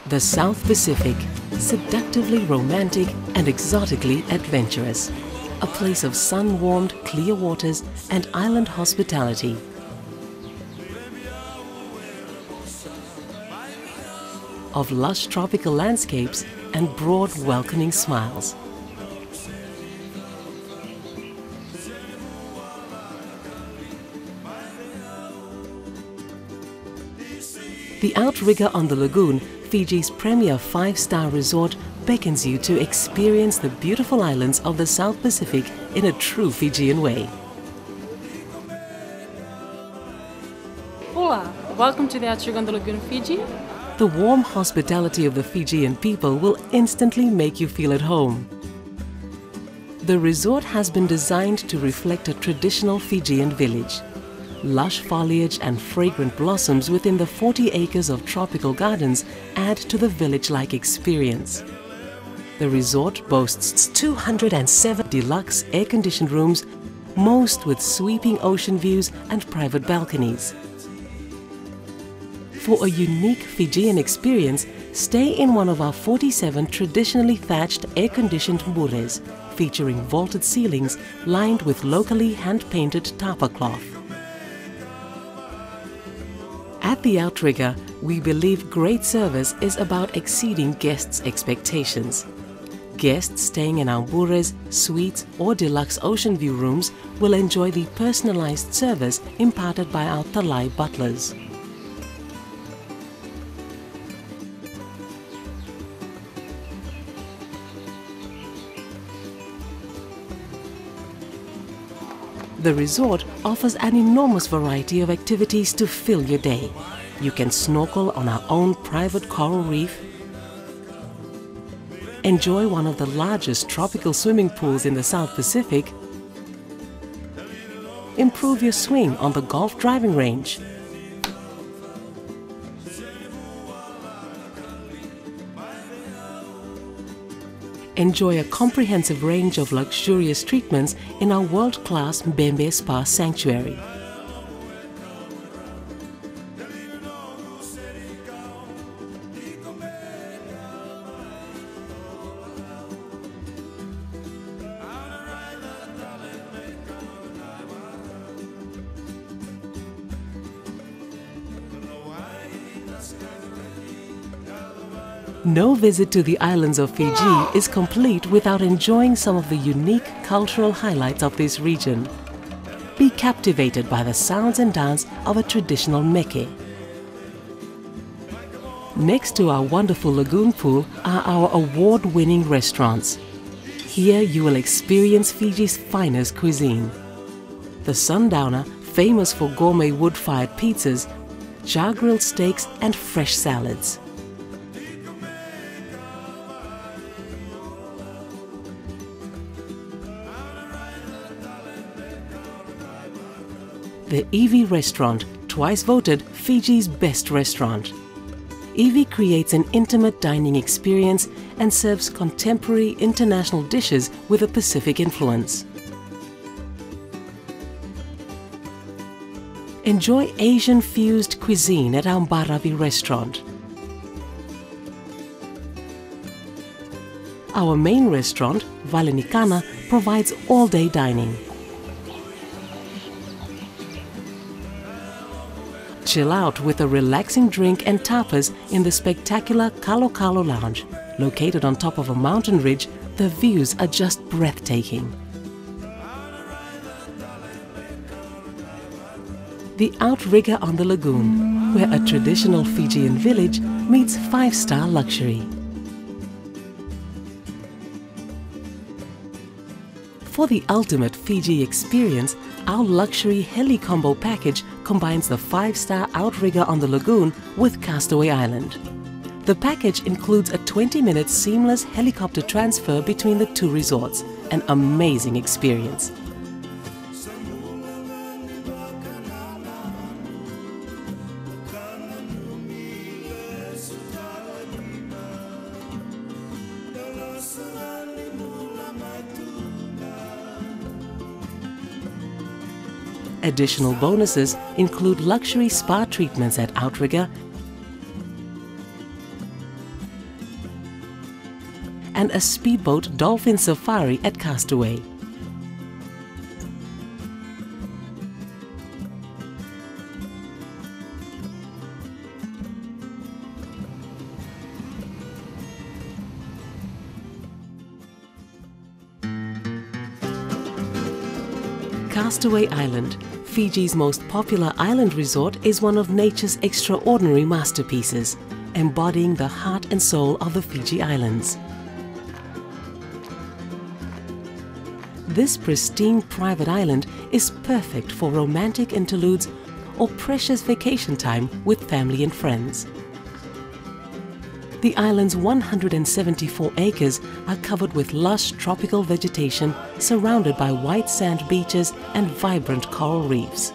The South Pacific, seductively romantic and exotically adventurous. A place of sun-warmed, clear waters and island hospitality. Of lush tropical landscapes and broad, welcoming smiles. The Outrigger on the Lagoon, Fiji's premier 5-star resort, beckons you to experience the beautiful islands of the South Pacific in a true Fijian way. Hola, welcome to the Outrigger on the Lagoon Fiji. The warm hospitality of the Fijian people will instantly make you feel at home. The resort has been designed to reflect a traditional Fijian village. Lush foliage and fragrant blossoms within the 40 acres of tropical gardens add to the village-like experience. The resort boasts 207 deluxe air-conditioned rooms, most with sweeping ocean views and private balconies. For a unique Fijian experience, stay in one of our 47 traditionally thatched air-conditioned mbures, featuring vaulted ceilings lined with locally hand-painted tapa cloth. At the Outrigger, we believe great service is about exceeding guests' expectations. Guests staying in our mbures, suites or deluxe ocean view rooms will enjoy the personalized service imparted by our Talai butlers. The resort offers an enormous variety of activities to fill your day. You can snorkel on our own private coral reef, enjoy one of the largest tropical swimming pools in the South Pacific, improve your swing on the golf driving range, enjoy a comprehensive range of luxurious treatments in our world-class Mbembe Spa Sanctuary. No visit to the islands of Fiji is complete without enjoying some of the unique cultural highlights of this region. Be captivated by the sounds and dance of a traditional meke. Next to our wonderful lagoon pool are our award-winning restaurants. Here you will experience Fiji's finest cuisine. The Sundowner, famous for gourmet wood-fired pizzas, char-grilled steaks and fresh salads. The Evie restaurant, twice voted Fiji's best restaurant. Evie creates an intimate dining experience and serves contemporary international dishes with a Pacific influence. Enjoy Asian-fused cuisine at our Mbaravi restaurant. Our main restaurant, Valenicana, provides all-day dining. Chill out with a relaxing drink and tapas in the spectacular Kalo Kalo Lounge. Located on top of a mountain ridge, the views are just breathtaking. The Outrigger on the Lagoon, where a traditional Fijian village meets 5-star luxury. For the ultimate Fiji experience, our luxury heli combo package combines the 5-star Outrigger on the Lagoon with Castaway Island. The package includes a 20-minute seamless helicopter transfer between the two resorts, an amazing experience. Additional bonuses include luxury spa treatments at Outrigger, and a speedboat dolphin safari at Castaway. Castaway Island, Fiji's most popular island resort, is one of nature's extraordinary masterpieces, embodying the heart and soul of the Fiji Islands. This pristine private island is perfect for romantic interludes or precious vacation time with family and friends. The island's 174 acres are covered with lush tropical vegetation surrounded by white sand beaches and vibrant coral reefs.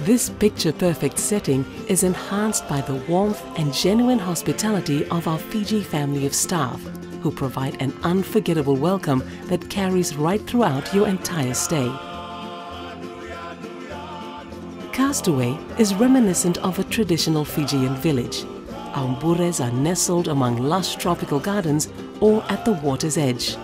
This picture-perfect setting is enhanced by the warmth and genuine hospitality of our Fiji family of staff, who provide an unforgettable welcome that carries right throughout your entire stay. Castaway is reminiscent of a traditional Fijian village. Our mbures are nestled among lush tropical gardens or at the water's edge.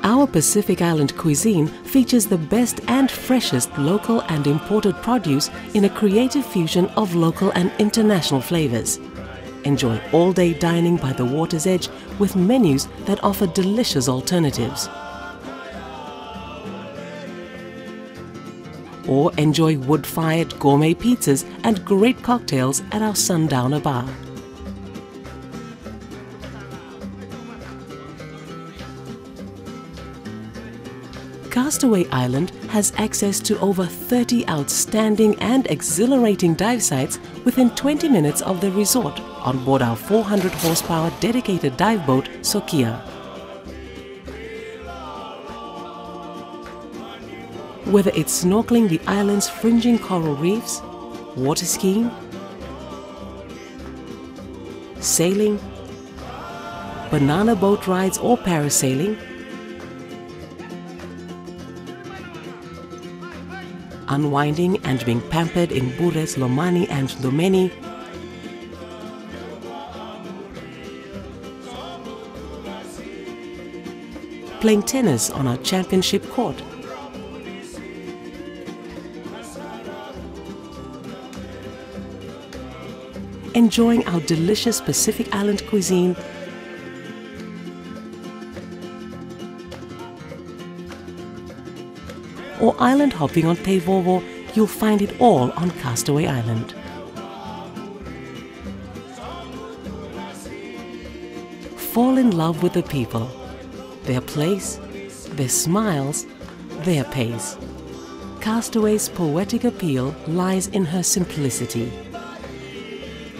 Our Pacific Island cuisine features the best and freshest local and imported produce in a creative fusion of local and international flavors. Enjoy all-day dining by the water's edge with menus that offer delicious alternatives. Or enjoy wood-fired gourmet pizzas and great cocktails at our Sundowner Bar. Castaway Island has access to over 30 outstanding and exhilarating dive sites within 20 minutes of the resort on board our 400 horsepower dedicated dive boat, Sokia. Whether it's snorkeling the island's fringing coral reefs, water skiing, sailing, banana boat rides or parasailing, unwinding and being pampered in Bures, Lomani and Domeni, playing tennis on our championship court, enjoying our delicious Pacific Island cuisine, or island hopping on Teivovo, you'll find it all on Castaway Island. Fall in love with the people, their place, their smiles, their pace. Castaway's poetic appeal lies in her simplicity.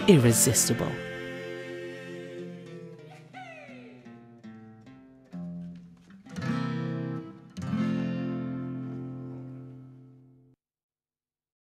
Irresistible.